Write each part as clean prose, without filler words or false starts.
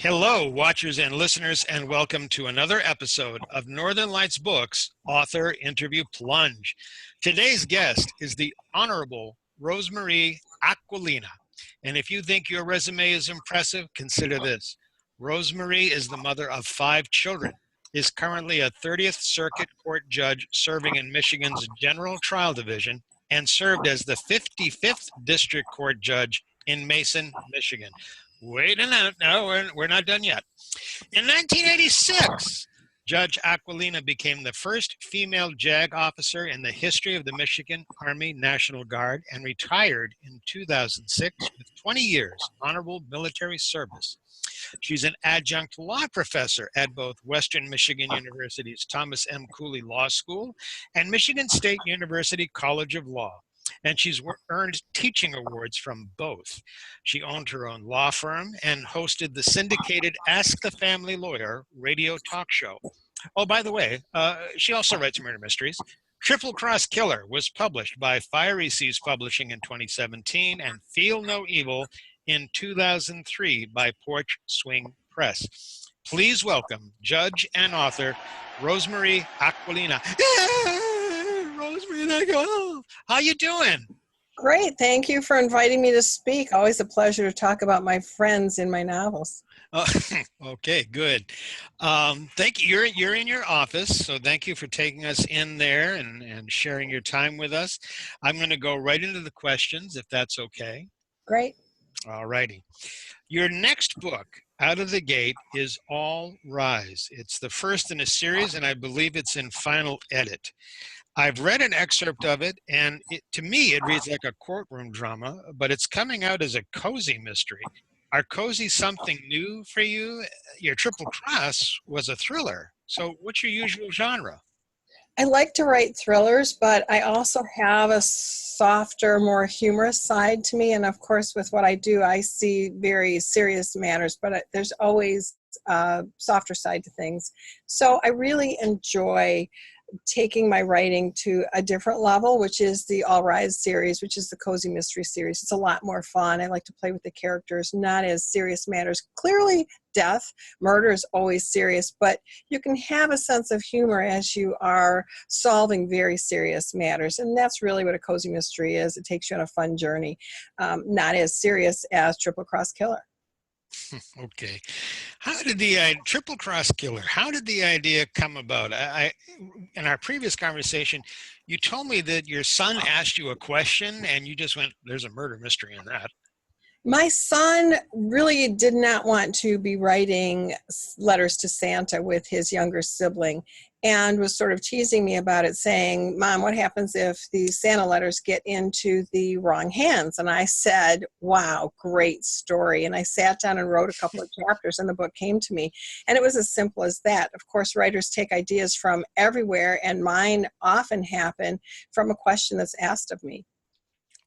Hello, watchers and listeners, and welcome to another episode of Northern Lights Books Author Interview Plunge. Today's guest is the Honorable Rosemarie Aquilina. And if you think your resume is impressive, consider this. Rosemarie is the mother of 5 children, is currently a 30th Circuit Court judge serving in Michigan's General Trial Division, and served as the 55th District Court judge in Mason, Michigan. Wait a minute, no, we're not done yet. In 1986, Judge Aquilina became the first female JAG officer in the history of the Michigan Army National Guard and retired in 2006 with 20 years honorable military service. She's an adjunct law professor at both Western Michigan University's Thomas M. Cooley Law School and Michigan State University College of Law. And she's earned teaching awards from both. She owned her own law firm and hosted the syndicated Ask the Family Lawyer radio talk show. Oh, by the way, she also writes murder mysteries. Triple Cross Killer was published by Fiery Seas Publishing in 2017 and Feel No Evil in 2003 by Porch Swing Press. Please welcome Judge and author Rosemarie Aquilina. Rosemarie, how you doing? Great. Thank you for inviting me to speak. Always a pleasure to talk about my friends in my novels. Okay, good. Thank you. You're in your office, so thank you for taking us in there and sharing your time with us. I'm going to go right into the questions, if that's okay. Great. All righty. Your next book out of the gate is All Rise. It's the first in a series, and I believe it's in final edit. I've read an excerpt of it, and to me, it reads like a courtroom drama, but it's coming out as a cozy mystery. Are cozy something new for you? Your Triple Cross was a thriller. So what's your usual genre? I like to write thrillers, but I also have a softer, more humorous side to me. And of course, with what I do, I see very serious matters, but there's always a softer side to things. So I really enjoy taking my writing to a different level, which is the All Rise series, which is the cozy mystery series. It's a lot more fun. I like to play with the characters, not as serious matters. Clearly, death, murder is always serious, but you can have a sense of humor as you are solving very serious matters. And that's really what a cozy mystery is. It takes you on a fun journey, not as serious as Triple Cross Killer. Okay. How did the Triple Cross Killer, how did the idea come about? In our previous conversation, you told me that your son asked you a question and you just went, there's a murder mystery in that. My son really did not want to be writing letters to Santa with his younger sibling and was sort of teasing me about it, saying, Mom, what happens if these Santa letters get into the wrong hands? And I said, wow, great story. And I sat down and wrote a couple of chapters and the book came to me. And it was as simple as that. Of course, writers take ideas from everywhere, and mine often happen from a question that's asked of me.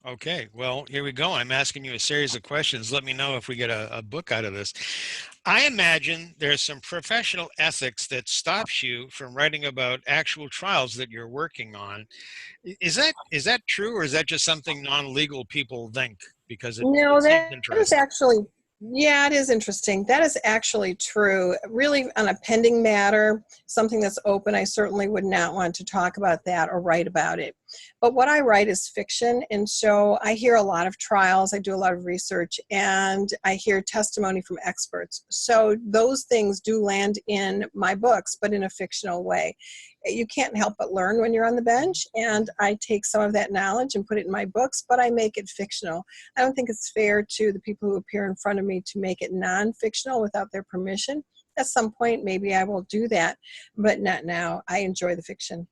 Okay, well, here we go. I'm asking you a series of questions. Let me know if we get a book out of this. I imagine there's some professional ethics that stops you from writing about actual trials that you're working on. Is that true, or is that just something non-legal people think? Because it No, seems that is interesting. actually, yeah, it is interesting. That is actually true. Really, on a pending matter, something that's open, I certainly would not want to talk about that or write about it. But what I write is fiction, and so I hear a lot of trials, I do a lot of research, and I hear testimony from experts. So those things do land in my books, but in a fictional way. You can't help but learn when you're on the bench, and I take some of that knowledge and put it in my books, but I make it fictional. I don't think it's fair to the people who appear in front of me to make it non-fictional without their permission. At some point, maybe I will do that, but not now. I enjoy the fiction.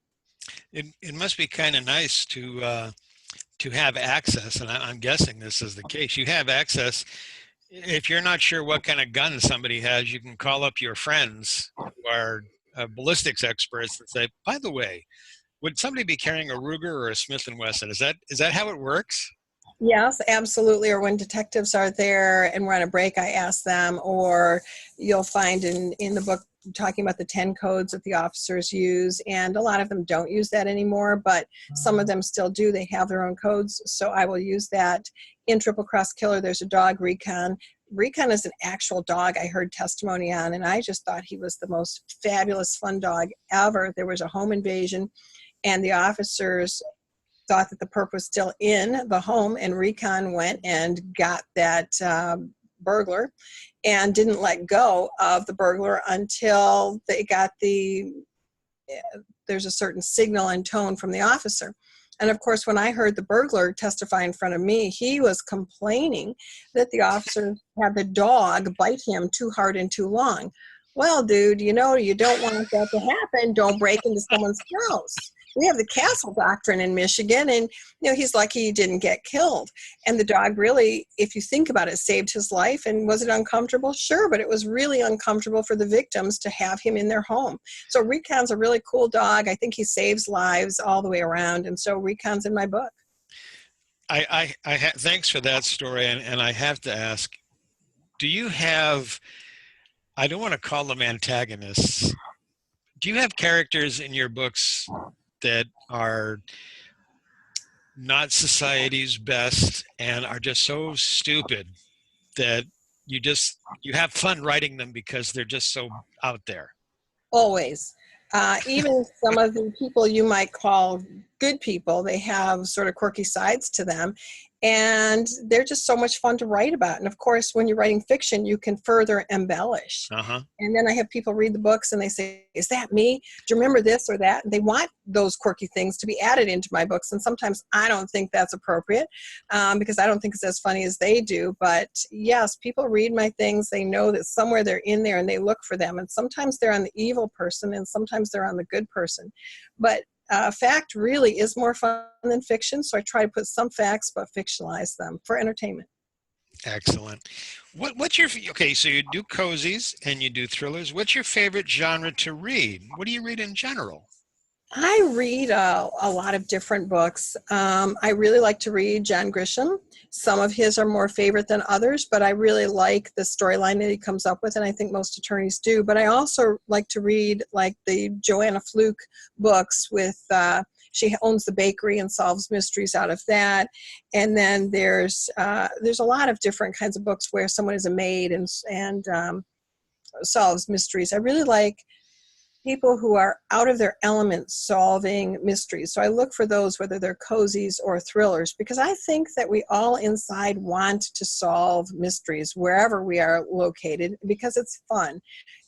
It must be kind of nice to have access, and I'm guessing this is the case. You have access. If you're not sure what kind of gun somebody has, you can call up your friends who are ballistics experts and say, by the way, would somebody be carrying a Ruger or a Smith & Wesson? Is that how it works? Yes, absolutely. Or when detectives are there and we're on a break, I ask them, or you'll find in the book talking about the 10 codes that the officers use, and a lot of them don't use that anymore, but some of them still do. They have their own codes, so I will use that. In Triple Cross Killer, there's a dog recon. Recon is an actual dog I heard testimony on, and I just thought he was the most fabulous, fun dog ever. There was a home invasion, and the officers thought that the perp was still in the home, and Recon went and got that burglar and didn't let go of the burglar until they got there's a certain signal and tone from the officer. And of course, when I heard the burglar testify in front of me, he was complaining that the officer had the dog bite him too hard and too long. Well, dude, you know, you don't want that to happen. Don't break into someone's house. We have the castle doctrine in Michigan, and you know, he's lucky he didn't get killed. And the dog really, if you think about it, saved his life. And was it uncomfortable? Sure, but it was really uncomfortable for the victims to have him in their home. So Recon's a really cool dog. I think he saves lives all the way around, and so Recon's in my book. Thanks for that story, and I have to ask, do you have, I don't want to call them antagonists, do you have characters in your books that are not society's best and are just so stupid that you have fun writing them because they're just so out there? Always. Even some of the people you might call good people, they have sort of quirky sides to them. And they're just so much fun to write about. And of course, when you're writing fiction, you can further embellish. And then I have people read the books and they say, is that me? Do you remember this or that? And they want those quirky things to be added into my books. And sometimes I don't think that's appropriate because I don't think it's as funny as they do. But yes, people read my things. They know that somewhere they're in there and they look for them. And sometimes they're on the evil person and sometimes they're on the good person. But fact really is more fun than fiction, so I try to put some facts but fictionalize them for entertainment. Excellent. What's your, okay, so you do cozies and you do thrillers. What's your favorite genre to read? What do you read in general? I read a lot of different books. I really like to read John Grisham. Some of his are more favorite than others, but I really like the storyline that he comes up with, and I think most attorneys do. But I also like to read like the Joanna Fluke books with, she owns the bakery and solves mysteries out of that. And then there's a lot of different kinds of books where someone is a maid and solves mysteries. I really like people who are out of their element solving mysteries. So I look for those, whether they're cozies or thrillers, because I think that we all inside want to solve mysteries wherever we are located because it's fun.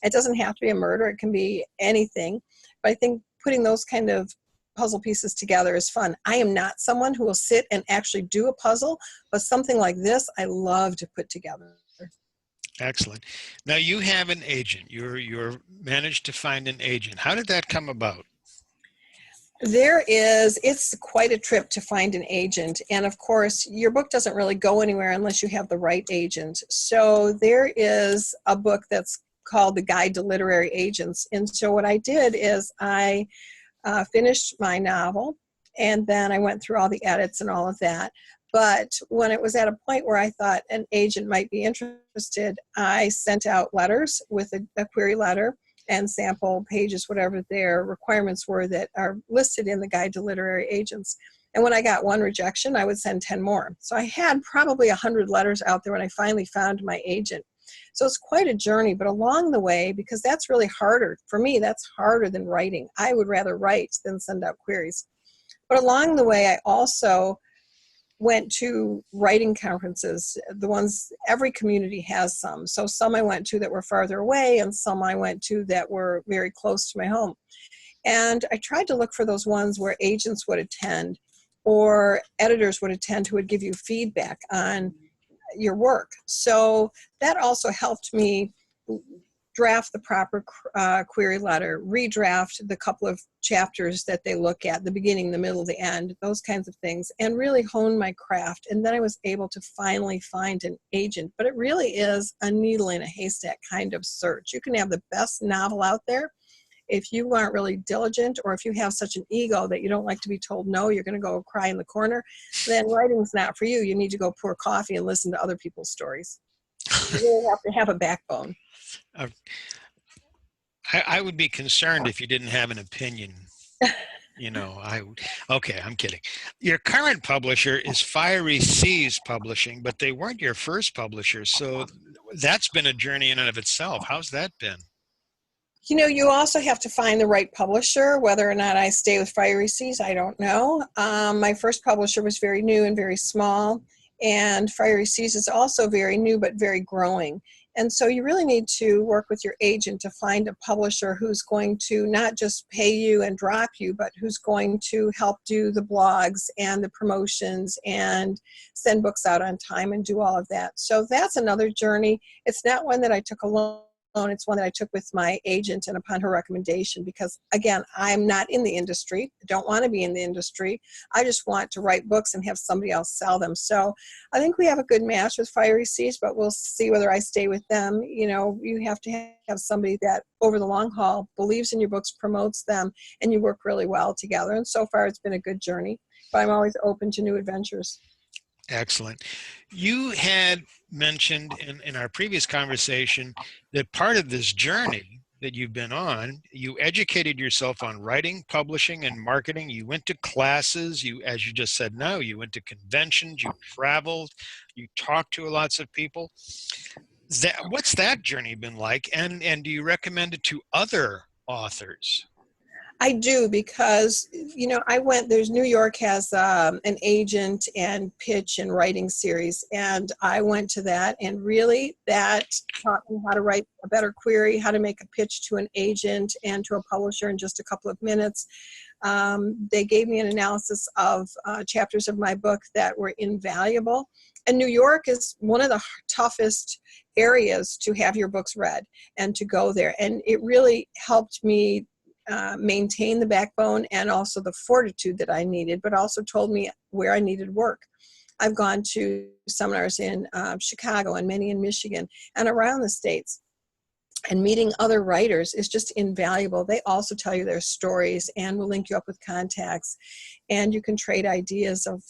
It doesn't have to be a murder. It can be anything. But I think putting those kind of puzzle pieces together is fun. I am not someone who will sit and actually do a puzzle, but something like this I love to put together. Excellent. Now you have an agent. You're managed to find an agent. How did that come about? It's quite a trip to find an agent. And of course, your book doesn't really go anywhere unless you have the right agent. So there is a book that's called The Guide to Literary Agents. And so what I did is I finished my novel, and then I went through all the edits and all of that. But when it was at a point where I thought an agent might be interested, I sent out letters with a query letter and sample pages, whatever their requirements were that are listed in the Guide to Literary Agents. And when I got one rejection, I would send 10 more. So I had probably 100 letters out there when I finally found my agent. So it's quite a journey, but along the way, because that's really harder, for me, that's harder than writing. I would rather write than send out queries. But along the way, I also went to writing conferences, the ones, every community has some. So some I went to that were farther away and some I went to that were very close to my home. And I tried to look for those ones where agents would attend or editors would attend who would give you feedback on your work. So that also helped me draft the proper query letter, redraft the couple of chapters that they look at, the beginning, the middle, the end, those kinds of things, and really hone my craft. And then I was able to finally find an agent. But it really is a needle in a haystack kind of search. You can have the best novel out there. If you aren't really diligent, or if you have such an ego that you don't like to be told no, you're going to go cry in the corner, then writing's not for you. You need to go pour coffee and listen to other people's stories. You really have to have a backbone. I would be concerned if you didn't have an opinion. You know, okay, I'm kidding. Your current publisher is Fiery Seas Publishing, but they weren't your first publisher. So that's been a journey in and of itself. How's that been? You know, you also have to find the right publisher. Whether or not I stay with Fiery Seas, I don't know. My first publisher was very new and very small, and Fiery Seas is also very new but very growing. And so you really need to work with your agent to find a publisher who's going to not just pay you and drop you, but who's going to help do the blogs and the promotions and send books out on time and do all of that. So that's another journey. It's not one that I took alone. It's one that I took with my agent and upon her recommendation, because again, I'm not in the industry. I don't want to be in the industry. I just want to write books and have somebody else sell them. So I think we have a good match with Fiery Seas, but we'll see whether I stay with them. You know, you have to have somebody that over the long haul believes in your books, promotes them, and you work really well together. And so far it's been a good journey, but I'm always open to new adventures. Excellent. You had mentioned in our previous conversation that part of this journey that you've been on, you educated yourself on writing, publishing, and marketing. You went to classes. You, as you just said now, you went to conventions, you traveled, you talked to lots of people. What's that journey been like? And do you recommend it to other authors? I do, because, you know, there's New York has an agent and pitch and writing series, and I went to that, and really that taught me how to write a better query, how to make a pitch to an agent and to a publisher in just a couple of minutes. They gave me an analysis of chapters of my book that were invaluable. And New York is one of the toughest areas to have your books read and to go there. And it really helped me maintain the backbone and also the fortitude that I needed, but also told me where I needed work. I've gone to seminars in Chicago and many in Michigan and around the States. And meeting other writers is just invaluable. They also tell you their stories and will link you up with contacts. And you can trade ideas of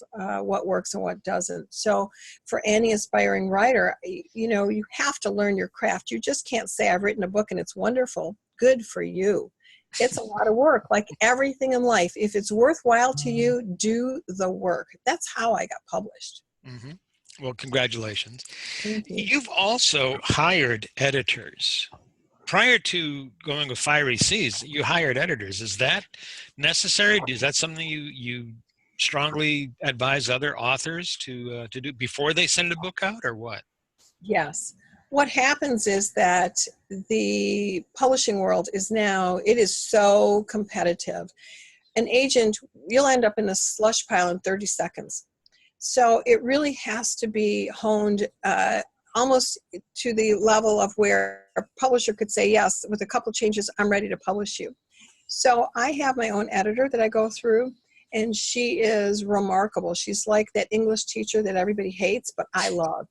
what works and what doesn't. So for any aspiring writer, you know, you have to learn your craft. You just can't say, I've written a book and it's wonderful. Good for you. It's a lot of work, like everything in life. If it's worthwhile to you, do the work. That's how I got published. Mm-hmm. Well, congratulations. Thank you. You've also hired editors. Prior to going with Fiery Seas, you hired editors. Is that necessary? Is that something you strongly advise other authors to do before they send a book out, or what? Yes. What happens is that the publishing world is now, it is so competitive. An agent, you'll end up in a slush pile in 30 seconds. So it really has to be honed almost to the level of where a publisher could say, yes, with a couple changes, I'm ready to publish you. So I have my own editor that I go through, and she is remarkable. She's like that English teacher that everybody hates, but I love,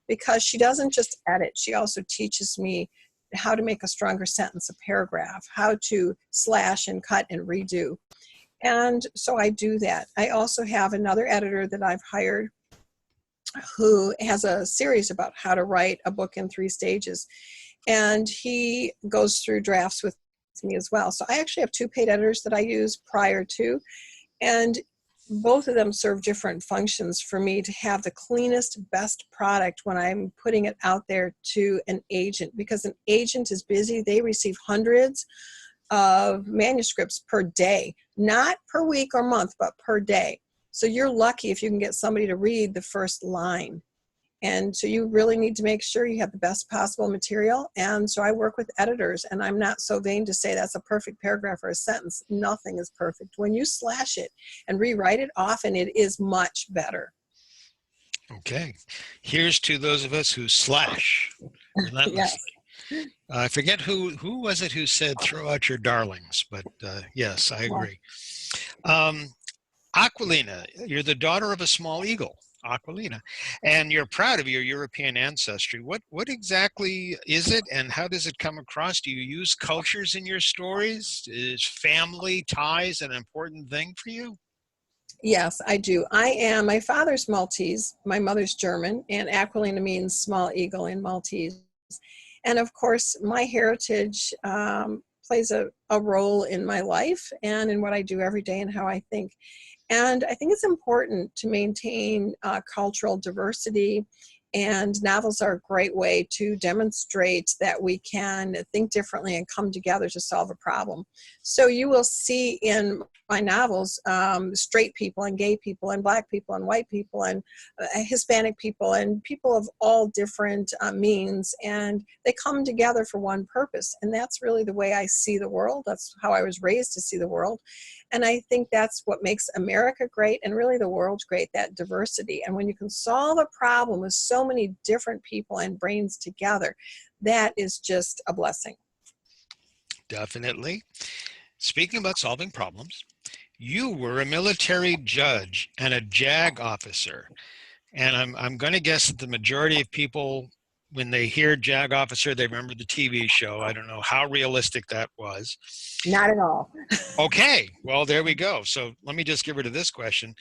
because she doesn't just edit. She also teaches me how to make a stronger sentence, a paragraph, how to slash and cut and redo. And so I do that. I also have another editor that I've hired who has a series about how to write a book in 3 stages. And he goes through drafts with me as well. So I actually have 2 paid editors that I use prior to, and both of them serve different functions for me to have the cleanest, best product when I'm putting it out there to an agent, because an agent is busy. They receive hundreds of manuscripts per day, not per week or month, but per day. So you're lucky if you can get somebody to read the first line. And so you really need to make sure you have the best possible material. And so I work with editors, and I'm not so vain to say that's a perfect paragraph or a sentence. Nothing is perfect. When you slash it and rewrite it, often it is much better. Okay. Here's to those of us who slash relentlessly. Yes. I forget who was it who said throw out your darlings, but yes, I agree. Aquilina, you're the daughter of a small eagle, Aquilina, and you're proud of your European ancestry. What exactly is it, and how does it come across? Do you use cultures in your stories? Is family ties an important thing for you? Yes, I do. My father's Maltese, my mother's German, and Aquilina means small eagle in Maltese. And of course, my heritage plays a role in my life and in what I do every day and how I think. And I think it's important to maintain cultural diversity, and novels are a great way to demonstrate that we can think differently and come together to solve a problem. So you will see in my novels straight people and gay people and black people and white people and Hispanic people and people of all different means, and they come together for one purpose. And that's really the way I see the world. That's how I was raised to see the world. And I think that's what makes America great and really the world great, that diversity. And when you can solve a problem with so many different people and brains together, that is just a blessing. Definitely. Speaking about solving problems, you were a military judge and a JAG officer. And I'm going to guess that the majority of people, when they hear JAG officer, they remember the TV show. I don't know how realistic that was. Not at all. Okay, well, there we go. So let me just get rid of this question.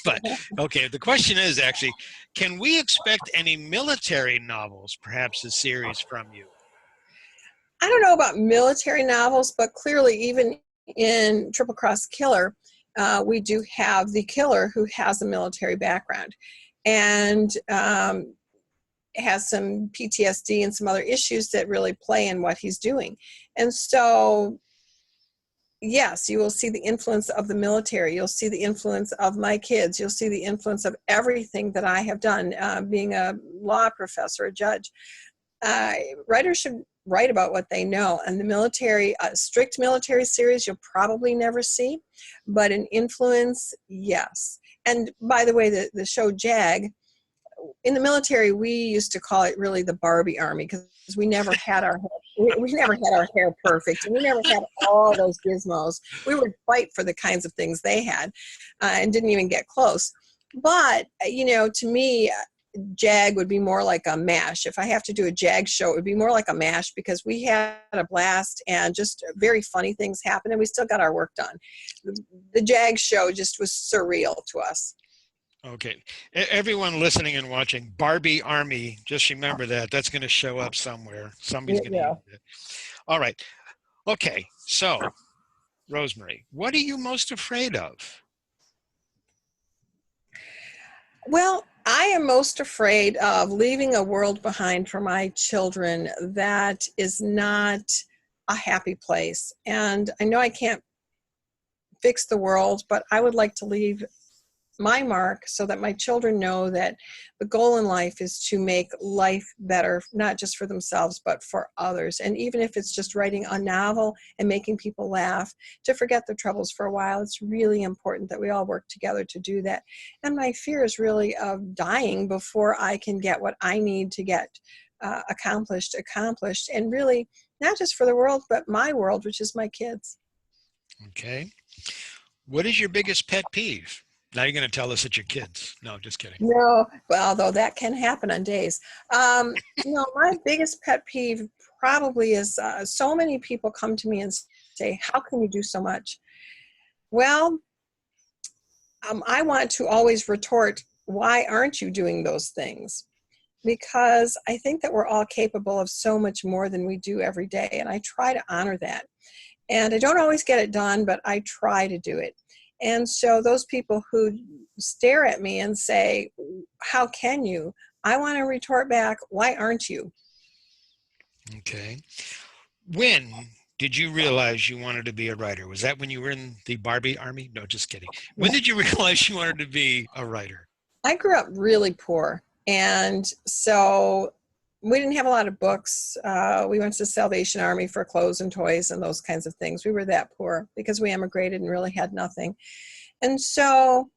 But okay, the question is actually, can we expect any military novels, perhaps a series from you? I don't know about military novels, but clearly even in Triple Cross Killer, we do have the killer who has a military background and has some PTSD and some other issues that really play in what he's doing. And so, yes, you will see the influence of the military. You'll see the influence of my kids. You'll see the influence of everything that I have done, being a law professor, a judge. Writers should write about what they know, and the military, strict military series you'll probably never see, but an influence, yes. And by the way, the show JAG, in the military we used to call it really the Barbie army, because we never had our we never had our hair perfect, and we never had all those gizmos. We would fight for the kinds of things they had, and didn't even get close. But you know, to me, JAG would be more like a MASH. If I have to do a JAG show, it would be more like a MASH, because we had a blast and just very funny things happened, and we still got our work done. The JAG show just was surreal to us. Okay, everyone listening and watching, Barbie Army, just remember that. That's going to show up somewhere. Somebody's going to Yeah. use it. All right. Okay, so Rosemarie, what are you most afraid of? Well, I am most afraid of leaving a world behind for my children that is not a happy place. And I know I can't fix the world, but I would like to leave my mark so that my children know that the goal in life is to make life better, not just for themselves, but for others. And even if it's just writing a novel and making people laugh, to forget their troubles for a while, it's really important that we all work together to do that. And my fear is really of dying before I can get what I need to get accomplished, and really not just for the world, but my world, which is my kids. Okay. What is your biggest pet peeve? Now you're going to tell us it's your kids. No, just kidding. No, well, although that can happen on days. No, my biggest pet peeve probably is so many people come to me and say, how can you do so much? Well, I want to always retort, why aren't you doing those things? Because I think that we're all capable of so much more than we do every day, and I try to honor that. And I don't always get it done, but I try to do it. And so those people who stare at me and say, how can you? I want to retort back, why aren't you? Okay. When did you realize you wanted to be a writer? Was that when you were in the Barbie Army? No, just kidding. When did you realize you wanted to be a writer? I grew up really poor. And so we didn't have a lot of books. We went to the Salvation Army for clothes and toys and those kinds of things. We were that poor because we immigrated and really had nothing. And so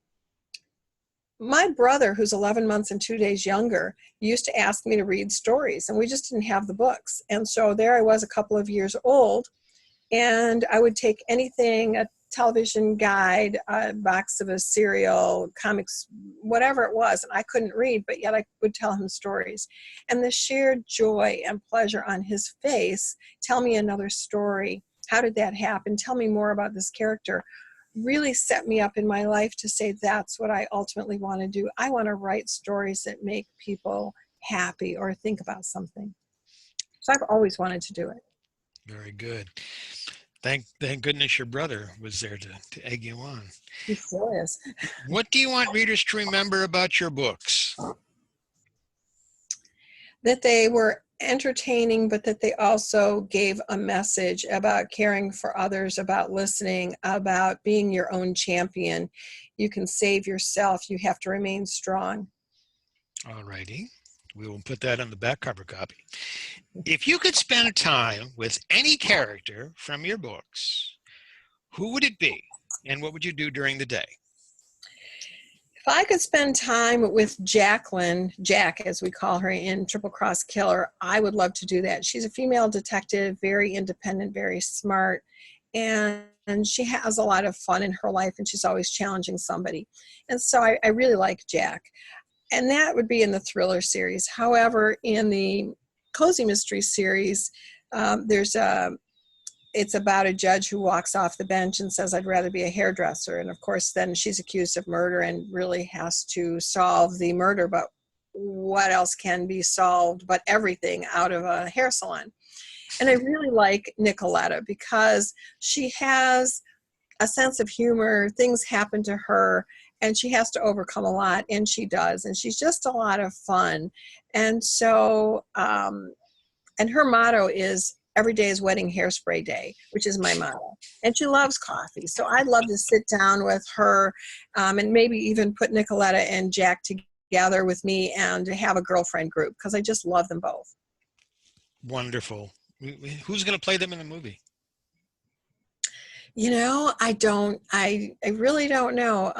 my brother, who's 11 months and 2 days younger, used to ask me to read stories, and we just didn't have the books. And so there I was, a couple of years old, and I would take anything, a television guide, a box of a cereal, comics, whatever it was, and I couldn't read, but yet I would tell him stories. And the sheer joy and pleasure on his face, tell me another story, how did that happen, tell me more about this character, really set me up in my life to say that's what I ultimately want to do. I want to write stories that make people happy or think about something. So I've always wanted to do it. Very good. Thank goodness your brother was there to egg you on. He still is. What do you want readers to remember about your books? That they were entertaining, but that they also gave a message about caring for others, about listening, about being your own champion. You can save yourself. You have to remain strong. All righty. We will put that on the back cover copy. If you could spend time with any character from your books, who would it be? And what would you do during the day? If I could spend time with Jacqueline, Jack as we call her in Triple Cross Killer, I would love to do that. She's a female detective, very independent, very smart, and she has a lot of fun in her life, and she's always challenging somebody. And so I really like Jack. And that would be in the thriller series. However, in the cozy mystery series, it's about a judge who walks off the bench and says, I'd rather be a hairdresser. And of course, then she's accused of murder and really has to solve the murder. But what else can be solved but everything out of a hair salon? And I really like Nicoletta because she has a sense of humor. Things happen to her and she has to overcome a lot, and she does. And she's just a lot of fun. And so, and her motto is, every day is wedding hairspray day, which is my motto. And she loves coffee. So I'd love to sit down with her and maybe even put Nicoletta and Jack together with me and to have a girlfriend group because I just love them both. Wonderful. Who's going to play them in the movie? You know, I really don't know.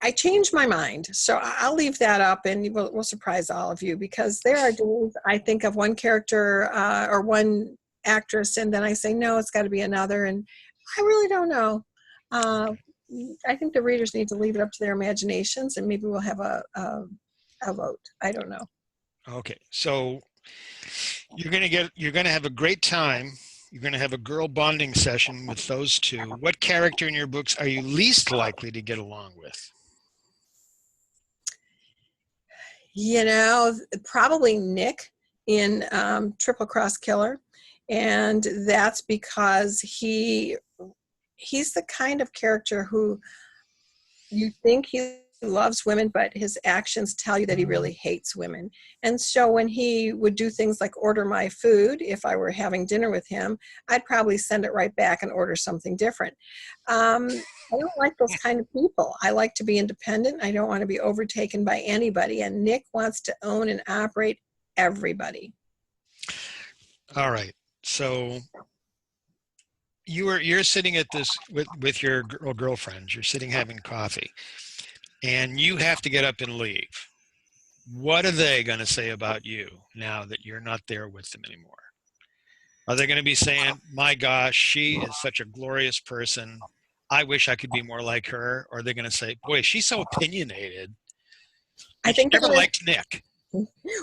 I changed my mind, so I'll leave that up, and we'll surprise all of you because there are days I think of one character or one actress, and then I say no, it's got to be another, and I really don't know. I think the readers need to leave it up to their imaginations, and maybe we'll have a vote. I don't know. Okay, so you're gonna have a great time. You're going to have a girl bonding session with those two. What character in your books are you least likely to get along with? You know, probably Nick in Triple Cross Killer. And that's because he's the kind of character who you think he loves women, but his actions tell you that he really hates women. And so when he would do things like order my food, if I were having dinner with him, I'd probably send it right back and order something different. I don't like those kind of people. I like to be independent. I don't want to be overtaken by anybody. And Nick wants to own and operate everybody. All right. So you're sitting at this with your girlfriends. You're sitting having coffee. And you have to get up and leave. What are they going to say about you now that you're not there with them anymore? Are they going to be saying, my gosh, she is such a glorious person. I wish I could be more like her. Or are they going to say, boy, she's so opinionated. I think never liked Nick.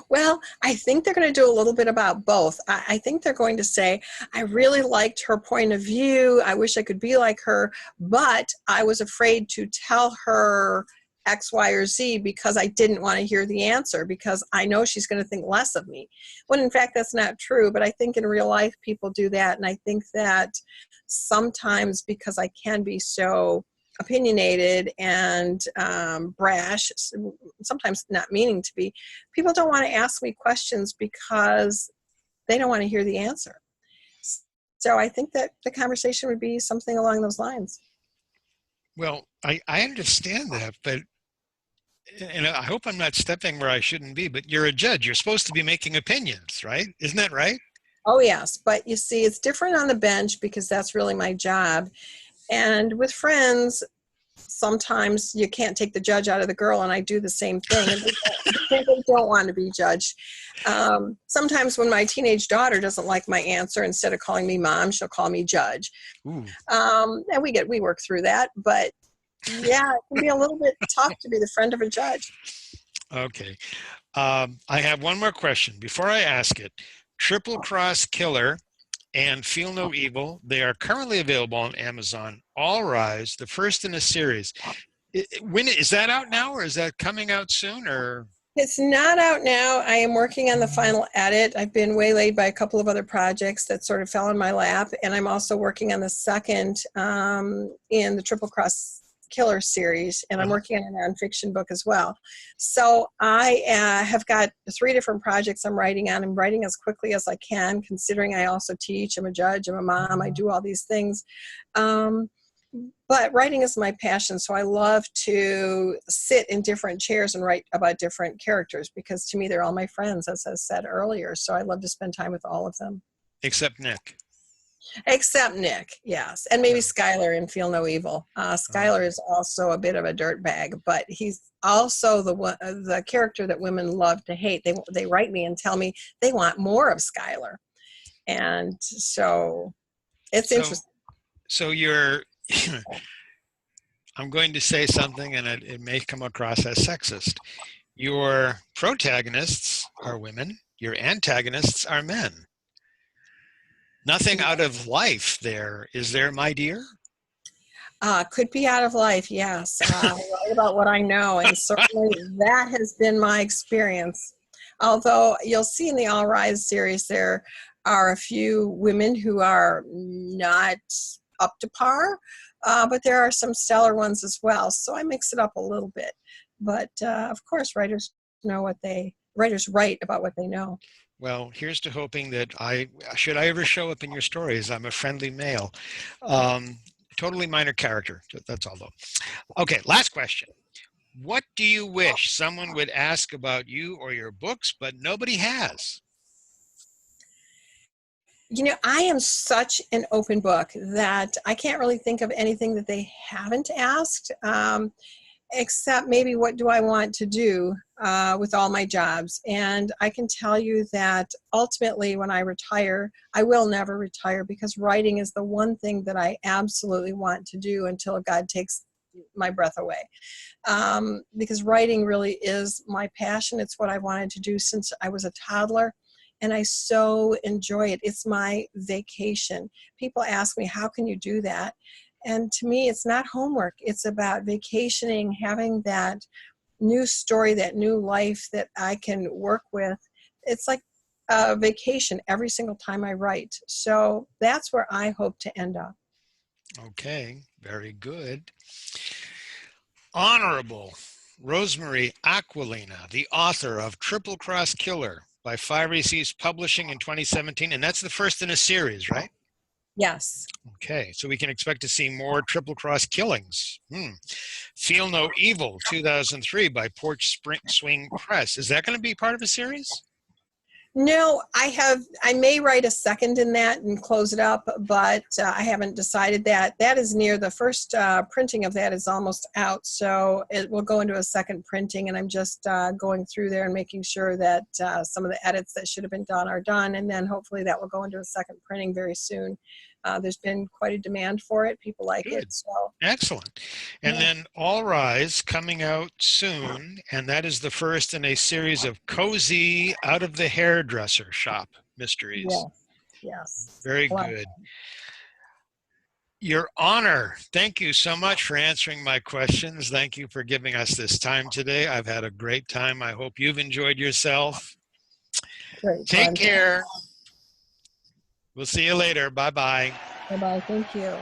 Well, I think they're going to do a little bit about both. I think they're going to say, I really liked her point of view. I wish I could be like her, but I was afraid to tell her X, Y, or Z because I didn't want to hear the answer because I know she's going to think less of me. When in fact, that's not true. But I think in real life, people do that. And I think that sometimes because I can be so opinionated and brash, sometimes not meaning to be, people don't want to ask me questions because they don't want to hear the answer. So I think that the conversation would be something along those lines. Well, I understand that, but and I hope I'm not stepping where I shouldn't be, but you're a judge. You're supposed to be making opinions, right? Isn't that right? Oh, yes. But you see, it's different on the bench because that's really my job. And with friends, sometimes you can't take the judge out of the girl, and I do the same thing. And they don't want to be judged. Sometimes when my teenage daughter doesn't like my answer, instead of calling me mom, she'll call me judge. And we work through that. But yeah, it can be a little bit tough to be the friend of a judge. Okay. I have one more question. Before I ask it, Triple Cross Killer and Feel No Evil, they are currently available on Amazon. All Rise, the first in a series. When is that out now, or is that coming out soon? Or It's not out now. I am working on the final edit. I've been waylaid by a couple of other projects that sort of fell in my lap, and I'm also working on the second in the Triple Cross Killer series, and I'm working on a nonfiction book as well. So I have got 3 different projects I'm writing on. I'm writing as quickly as I can, considering I also teach. I'm a judge. I'm a mom. I do all these things. But writing is my passion, so I love to sit in different chairs and write about different characters because to me they're all my friends, as I said earlier. So I love to spend time with all of them. Except Nick. Except Nick, yes. And maybe Skylar in Feel No Evil. Skylar is also a bit of a dirtbag, but he's also the character that women love to hate. They write me and tell me they want more of Skylar. And so it's interesting. So you're I'm going to say something, and it may come across as sexist. Your protagonists are women. Your antagonists are men. Nothing out of life there. Is there, my dear? Could be out of life, yes. I write about what I know, and certainly that has been my experience. Although you'll see in the All Rise series, there are a few women who are not up to par, but there are some stellar ones as well. So I mix it up a little bit. But of course, writers write about what they know. Well, here's to hoping that should I ever show up in your stories, I'm a friendly male. Totally minor character. That's all though. Okay, last question. What do you wish someone would ask about you or your books, but nobody has? You know, I am such an open book that I can't really think of anything that they haven't asked, except maybe what do I want to do with all my jobs. And I can tell you that ultimately when I retire, I will never retire because writing is the one thing that I absolutely want to do until God takes my breath away. Because writing really is my passion. It's what I wanted to do since I was a toddler. And I so enjoy it. It's my vacation. People ask me, how can you do that? And to me, it's not homework. It's about vacationing, having that new story, that new life that I can work with. It's like a vacation every single time I write. So that's where I hope to end up. Okay, very good. Honorable Rosemarie Aquilina, the author of Triple Cross Killer by Fiery Seas Publishing in 2017. And that's the first in a series, right? Yes. Okay, so we can expect to see more Triple Cross killings. Feel No Evil, 2003 by Porch Swing Press. Is that going to be part of a series? No, I may write a second in that and close it up, but I haven't decided that. That is near the first printing of that is almost out, so it will go into a second printing, and I'm just going through there and making sure that some of the edits that should have been done are done, and then hopefully that will go into a second printing very soon. There's been quite a demand for it. People like Good. it. So. Excellent. And then All Rise coming out soon, and that is the first in a series of cozy out of the hairdresser shop mysteries. Yes. Yes. Very good. Your Honor, thank you so much for answering my questions. Thank you for giving us this time today. I've had a great time. I hope you've enjoyed yourself. Great. Take care. We'll see you later. Bye-bye. Bye-bye. Thank you.